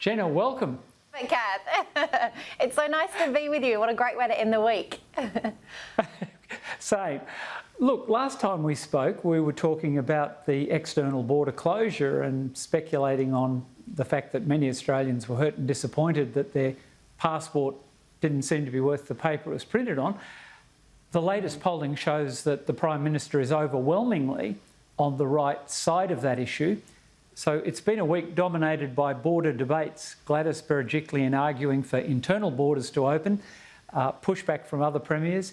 Jenna, welcome. Kath, it's so nice to be with you. What a great way to end the week. Same. Look, last time we spoke, we were talking about the external border closure and speculating on the fact that many Australians were hurt and disappointed that their passport didn't seem to be worth the paper it was printed on. The latest polling shows that the Prime Minister is overwhelmingly on the right side of that issue. So it's been a week dominated by border debates. Gladys Berejiklian arguing for internal borders to open, pushback from other premiers.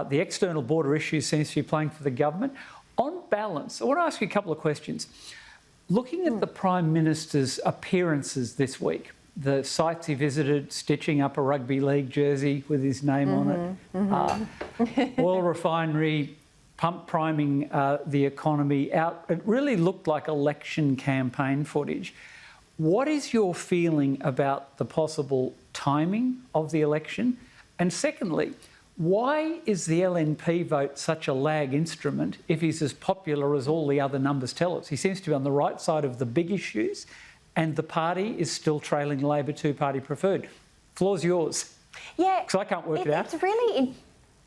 The external border issue seems to be playing for the government. On balance, I want to ask you a couple of questions. Looking at the Prime Minister's appearances this week, the sites he visited, stitching up a rugby league jersey with his name on it, oil refinery, pump priming the economy out. It really looked like election campaign footage. What is your feeling about the possible timing of the election? And secondly, why is the LNP vote such a lag instrument if he's as popular as all the other numbers tell us? He seems to be on the right side of the big issues and the party is still trailing Labor two-party preferred. Floor's yours. Yeah. Because I can't work it out. It's really...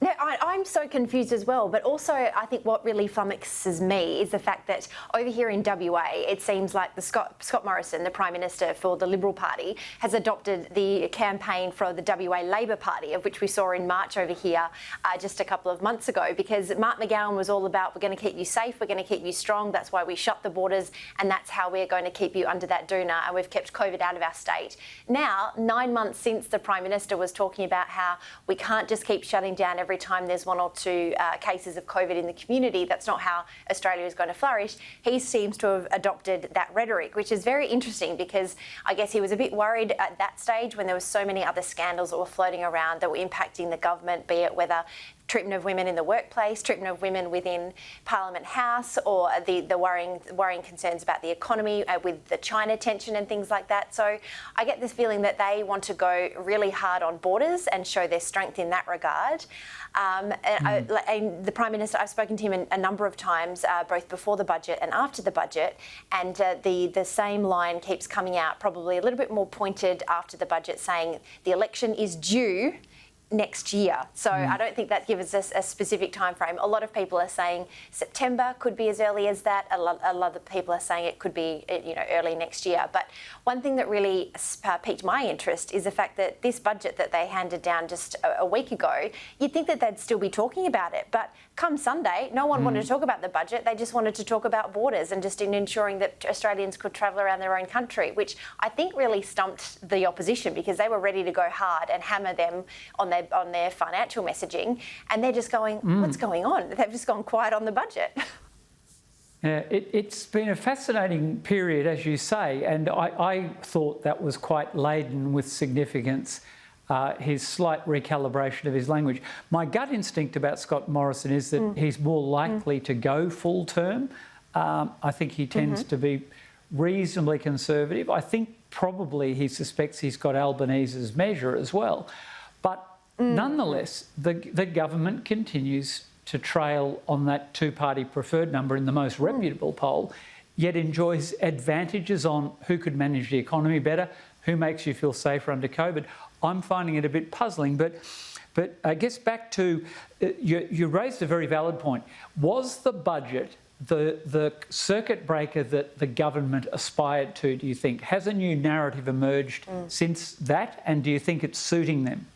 No, I'm so confused as well, but also I think what really flummoxes me is the fact that over here in WA, it seems like Scott Morrison, the Prime Minister for the Liberal Party, has adopted the campaign for the WA Labor Party, of which we saw in March over here just a couple of months ago, because Mark McGowan was all about, we're going to keep you safe, we're going to keep you strong, that's why we shut the borders, and that's how we're going to keep you under that doona, and we've kept COVID out of our state. Now, 9 months since the Prime Minister was talking about how we can't just keep shutting down every time there's one or two cases of COVID in the community, that's not how Australia is going to flourish. He seems to have adopted that rhetoric, which is very interesting because I guess he was a bit worried at that stage when there were so many other scandals that were floating around that were impacting the government, be it whether treatment of women in the workplace, treatment of women within Parliament House, or the worrying concerns about the economy with the China tension and things like that. So I get this feeling that they want to go really hard on borders and show their strength in that regard. And the Prime Minister, I've spoken to him a number of times, both before the budget and after the budget, and the same line keeps coming out, probably a little bit more pointed after the budget, saying the election is due next year. So I don't think that gives us a specific time frame. A lot of people are saying September could be as early as that. A lot of people are saying it could be, early next year. But one thing that really piqued my interest is the fact that this budget that they handed down just a week ago, you'd think that they'd still be talking about it. But come Sunday, no one wanted to talk about the budget. They just wanted to talk about borders and just in ensuring that Australians could travel around their own country, which I think really stumped the opposition because they were ready to go hard and hammer them on their financial messaging, and they're just going, what's going on? They've just gone quiet on the budget. Yeah, it's been a fascinating period, as you say, and I thought that was quite laden with significance, his slight recalibration of his language. My gut instinct about Scott Morrison is that he's more likely to go full term. I think he tends to be reasonably conservative. I think probably he suspects he's got Albanese's measure as well. But nonetheless, the government continues to trail on that two-party preferred number in the most reputable poll, yet enjoys advantages on who could manage the economy better, who makes you feel safer under COVID. I'm finding it a bit puzzling, but I guess back to, you raised a very valid point. Was the budget the circuit breaker that the government aspired to, do you think? Has a new narrative emerged since that, and do you think it's suiting them?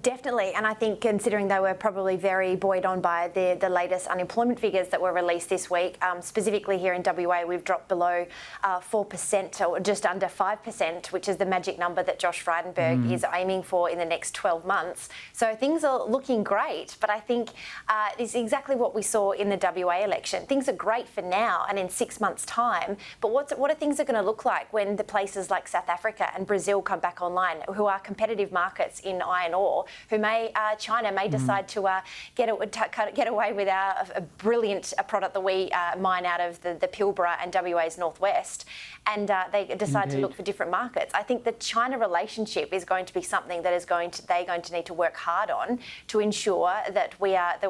Definitely, and I think considering they were probably very buoyed on by the latest unemployment figures that were released this week, specifically here in WA, we've dropped below 4% or just under 5%, which is the magic number that Josh Frydenberg is aiming for in the next 12 months. So things are looking great, but I think it's exactly what we saw in the WA election. Things are great for now and in 6 months' time, but what are things going to look like when the places like South Africa and Brazil come back online, who are competitive markets in iron ore? door, who China may decide to get away with a brilliant product that we mine out of the Pilbara and WA's northwest, and they decide to look for different markets. I think the China relationship is going to be something that they're going to need to work hard on to ensure that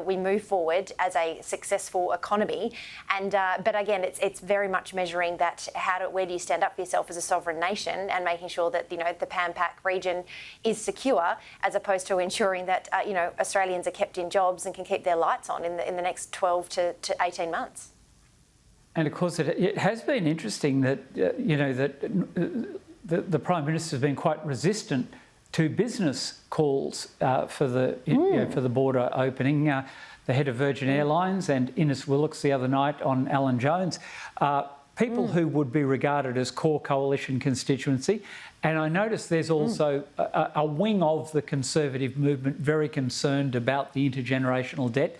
we move forward as a successful economy. And but again, it's very much measuring that where do you stand up for yourself as a sovereign nation, and making sure that the Pan-Pac region is secure, as opposed to ensuring that Australians are kept in jobs and can keep their lights on in the next 12 to 18 months. And of course, it has been interesting that the Prime Minister has been quite resistant to business calls for the border opening. The head of Virgin Airlines and Innes Willox the other night on Alan Jones, people who would be regarded as core coalition constituency. And I noticed there's also a wing of the Conservative movement very concerned about the intergenerational debt.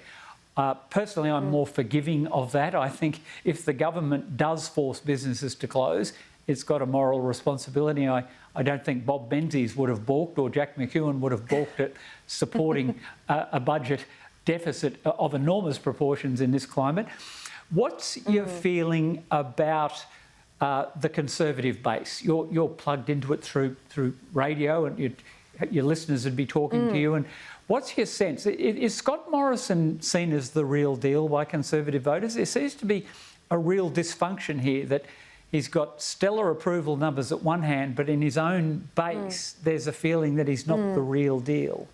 Personally, I'm more forgiving of that. I think if the government does force businesses to close, it's got a moral responsibility. I don't think Bob Menzies would have balked, or Jack McEwen would have balked at supporting a budget deficit of enormous proportions in this climate. What's your feeling about the Conservative base? You're plugged into it through radio, and your listeners would be talking to you. And what's your sense? Is Scott Morrison seen as the real deal by Conservative voters? There seems to be a real dysfunction here, that he's got stellar approval numbers at one hand, but in his own base, there's a feeling that he's not the real deal.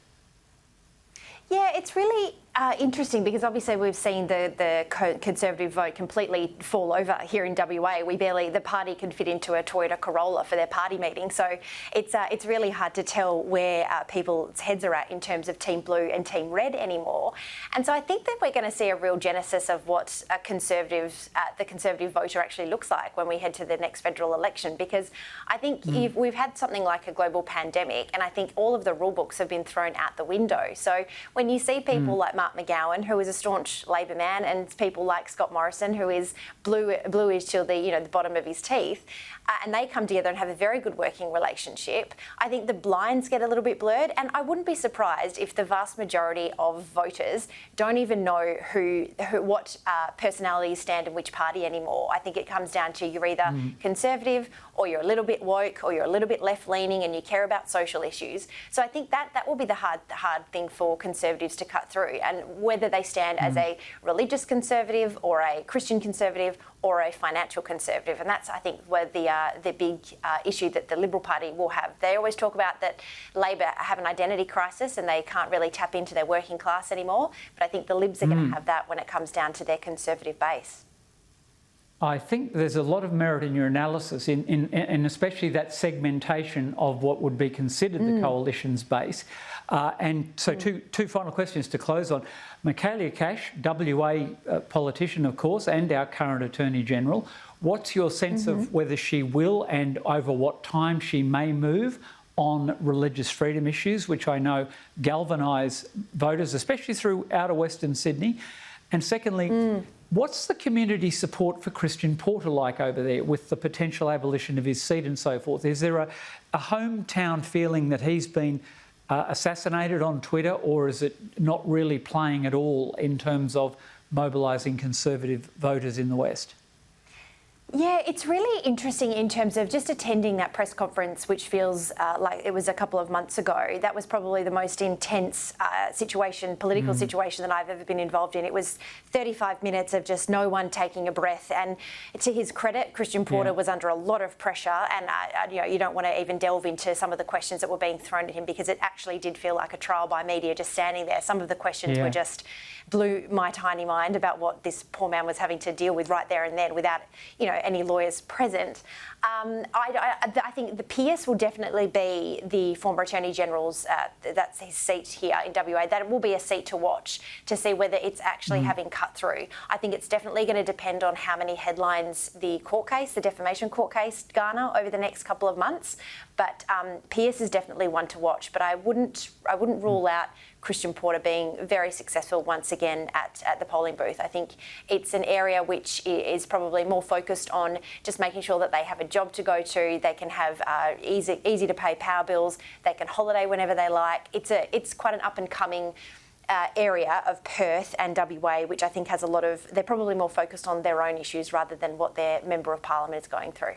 Yeah, it's really interesting, because obviously we've seen the Conservative vote completely fall over here in WA. The party can fit into a Toyota Corolla for their party meeting. So it's really hard to tell where people's heads are at in terms of Team Blue and Team Red anymore. And so I think that we're going to see a real genesis of what the Conservative voter actually looks like when we head to the next federal election, because I think we've had something like a global pandemic, and I think all of the rule books have been thrown out the window. So when you see people like Mark McGowan, who is a staunch Labor man, and people like Scott Morrison, who is bluish till the bottom of his teeth, and they come together and have a very good working relationship, I think the blinds get a little bit blurred. And I wouldn't be surprised if the vast majority of voters don't even know what personalities stand in which party anymore. I think it comes down to you're either Conservative, or you're a little bit woke, or you're a little bit left-leaning, and you care about social issues. So I think that will be the hard thing for Conservatives to cut through, and whether they stand as a religious Conservative, or a Christian Conservative, or a financial Conservative. And that's, I think, where the big issue that the Liberal Party will have. They always talk about that Labor have an identity crisis and they can't really tap into their working class anymore. But I think the Libs are going to have that when it comes down to their Conservative base. I think there's a lot of merit in your analysis, in especially that segmentation of what would be considered the coalition's base. And so two final questions to close on. Michaelia Cash, WA politician, of course, and our current Attorney-General. What's your sense of whether she will, and over what time she may move on religious freedom issues, which I know galvanise voters, especially through outer Western Sydney? And secondly, what's the community support for Christian Porter like over there, with the potential abolition of his seat and so forth? Is there a hometown feeling that he's been assassinated on Twitter, or is it not really playing at all in terms of mobilising Conservative voters in the West? Yeah, it's really interesting in terms of just attending that press conference, which feels like it was a couple of months ago. That was probably the most intense political situation that I've ever been involved in. It was 35 minutes of just no one taking a breath. And to his credit, Christian Porter was under a lot of pressure. And you don't want to even delve into some of the questions that were being thrown at him, because it actually did feel like a trial by media just standing there. Some of the questions were just blew my tiny mind about what this poor man was having to deal with right there and then, without any lawyers present. I think the Pearce will definitely be the former Attorney General's, that's his seat here in WA. That will be a seat to watch to see whether it's actually having cut through. I think it's definitely going to depend on how many headlines the defamation court case garner over the next couple of months. But Pearce is definitely one to watch. But I wouldn't rule out Christian Porter being very successful once again at the polling booth. I think it's an area which is probably more focused on just making sure that they have a job to go to, they can have easy to pay power bills, they can holiday whenever they like. It's quite an up and coming area of Perth and WA, which I think has a lot of, they're probably more focused on their own issues rather than what their Member of Parliament is going through.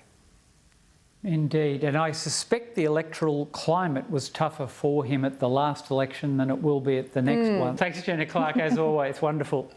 Indeed, and I suspect the electoral climate was tougher for him at the last election than it will be at the next one. Thanks, Jenna Clark, as always. Wonderful.